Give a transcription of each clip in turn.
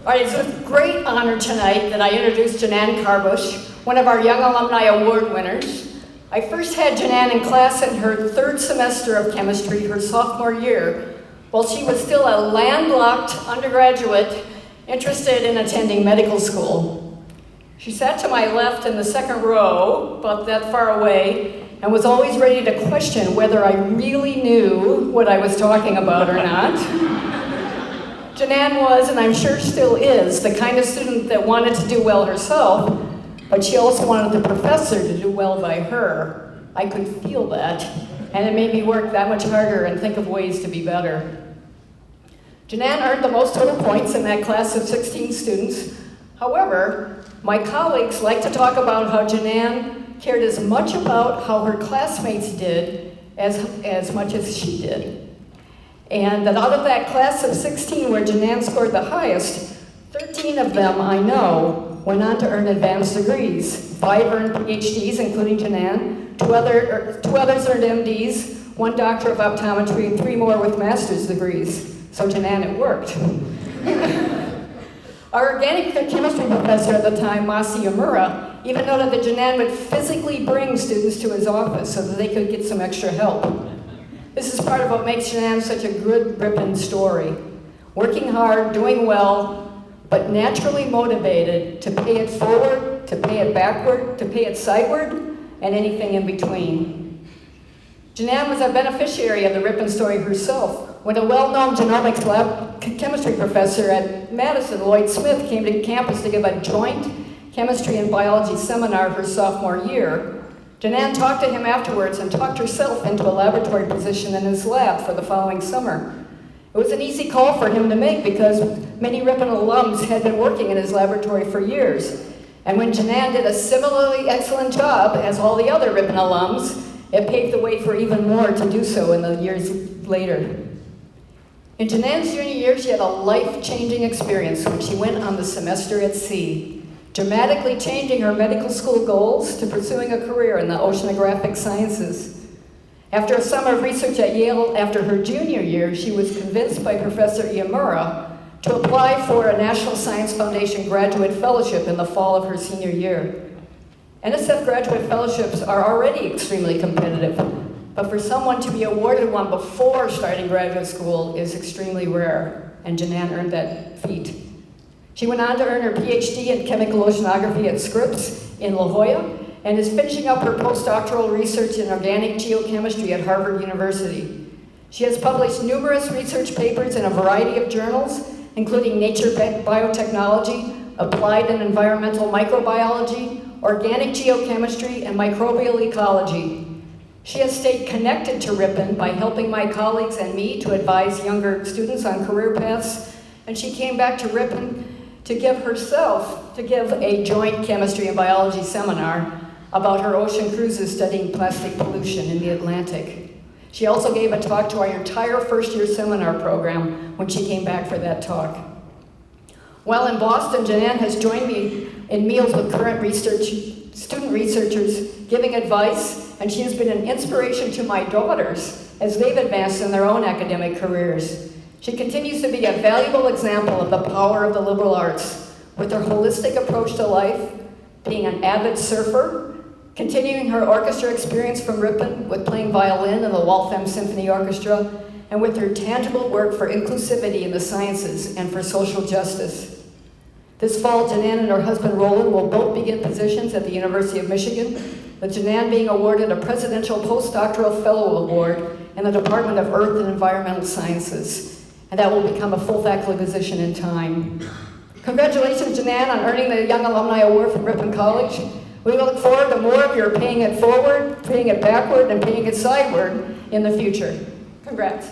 All right, it's with great honor tonight that I introduce Jenan Kharbush, one of our Young Alumni Award winners. I first had Jenan in class in her third semester of chemistry, her sophomore year, while she was still a landlocked undergraduate interested in attending medical school. She sat to my left in the second row, about that far away, and was always ready to question whether I really knew what I was talking about or not. Jenan was, and I'm sure still is, the kind of student that wanted to do well herself, but she also wanted the professor to do well by her. I could feel that, and it made me work that much harder and think of ways to be better. Jenan earned the most total points in that class of 16 students. However, my colleagues like to talk about how Jenan cared as much about how her classmates did as much as she did. And that out of that class of 16 where Jenan scored the highest, 13 of them I know went on to earn advanced degrees. 5 earned PhDs, including Jenan, two others earned MDs, 1 doctor of optometry, and 3 more with master's degrees. So Jenan, it worked. Our organic chemistry professor at the time, Masi Yamura, even noted that Jenan would physically bring students to his office so that they could get some extra help. This is part of what makes Jenan such a good Ripon story. Working hard, doing well, but naturally motivated to pay it forward, to pay it backward, to pay it sideward, and anything in between. Jenan was a beneficiary of the Ripon story herself. When a well-known genomics lab chemistry professor at Madison, Lloyd Smith, came to campus to give a joint chemistry and biology seminar her sophomore year, Jenan talked to him afterwards and talked herself into a laboratory position in his lab for the following summer. It was an easy call for him to make because many Ripon alums had been working in his laboratory for years. And when Jenan did a similarly excellent job as all the other Ripon alums, it paved the way for even more to do so in the years later. In Jenan's junior year, she had a life-changing experience when she went on the semester at sea, dramatically changing her medical school goals to pursuing a career in the oceanographic sciences. After a summer of research at Yale after her junior year, she was convinced by Professor Yamura to apply for a National Science Foundation graduate fellowship in the fall of her senior year. NSF graduate fellowships are already extremely competitive, but for someone to be awarded one before starting graduate school is extremely rare, and Jenan earned that feat. She went on to earn her PhD in chemical oceanography at Scripps in La Jolla and is finishing up her postdoctoral research in organic geochemistry at Harvard University. She has published numerous research papers in a variety of journals, including Nature Biotechnology, Applied and Environmental Microbiology, Organic Geochemistry, and Microbial Ecology. She has stayed connected to Ripon by helping my colleagues and me to advise younger students on career paths, and she came back to Ripon to give a joint chemistry and biology seminar about her ocean cruises studying plastic pollution in the Atlantic. She also gave a talk to our entire first-year seminar program when she came back for that talk. While in Boston, Jenan has joined me in meals with current student researchers, giving advice, and she has been an inspiration to my daughters as they've advanced in their own academic careers. She continues to be a valuable example of the power of the liberal arts, with her holistic approach to life, being an avid surfer, continuing her orchestra experience from Ripon with playing violin in the Waltham Symphony Orchestra, and with her tangible work for inclusivity in the sciences and for social justice. This fall, Jenan and her husband Roland will both begin positions at the University of Michigan, with Jenan being awarded a Presidential Postdoctoral Fellow Award in the Department of Earth and Environmental Sciences. And that will become a full faculty position in time. Congratulations, Jenan, on earning the Young Alumni Award from Ripon College. We look forward to more of your paying it forward, paying it backward, and paying it sideward in the future. Congrats.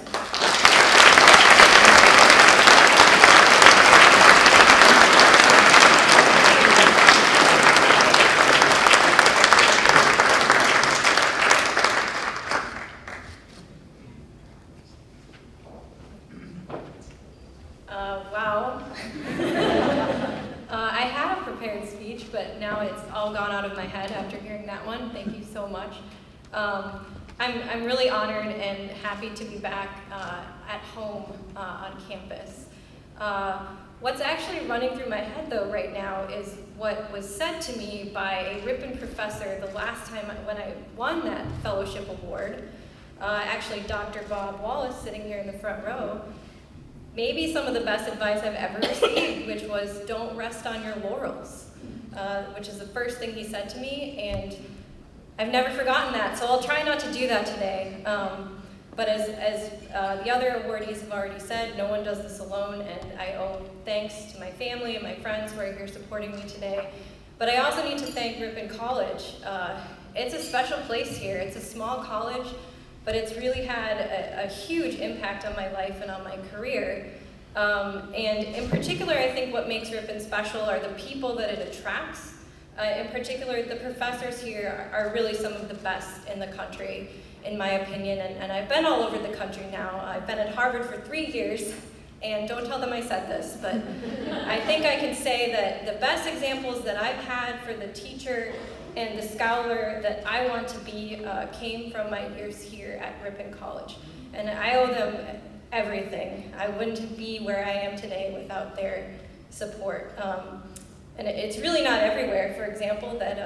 Wow. I had a prepared speech, but now it's all gone out of my head after hearing that one. Thank you so much. I'm really honored and happy to be back at home on campus. What's actually running through my head though right now is what was said to me by a Ripon professor the last time when I won that fellowship award. Actually, Dr. Bob Wallace, sitting here in the front row, maybe some of the best advice I've ever received, which was don't rest on your laurels, which is the first thing he said to me, and I've never forgotten that, so I'll try not to do that today. But as the other awardees have already said, no one does this alone, and I owe thanks to my family and my friends who are here supporting me today. But I also need to thank Ripon College. It's a special place here. It's a small college, but it's really had a huge impact on my life and on my career. And in particular, I think what makes Ripon special are the people that it attracts. In particular, the professors here are really some of the best in the country, in my opinion, and I've been all over the country now. I've been at Harvard for 3 years, and don't tell them I said this, but I think I can say that the best examples that I've had for the teacher and the scholar that I want to be came from my years here at Ripon College. And I owe them everything. I wouldn't be where I am today without their support. And it's really not everywhere, for example, that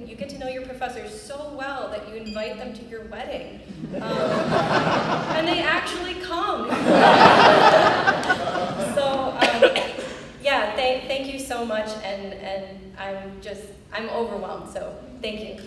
you get to know your professors so well that you invite them to your wedding. And they actually come. So, yeah, thank you so much, and I'm overwhelmed, so thank you.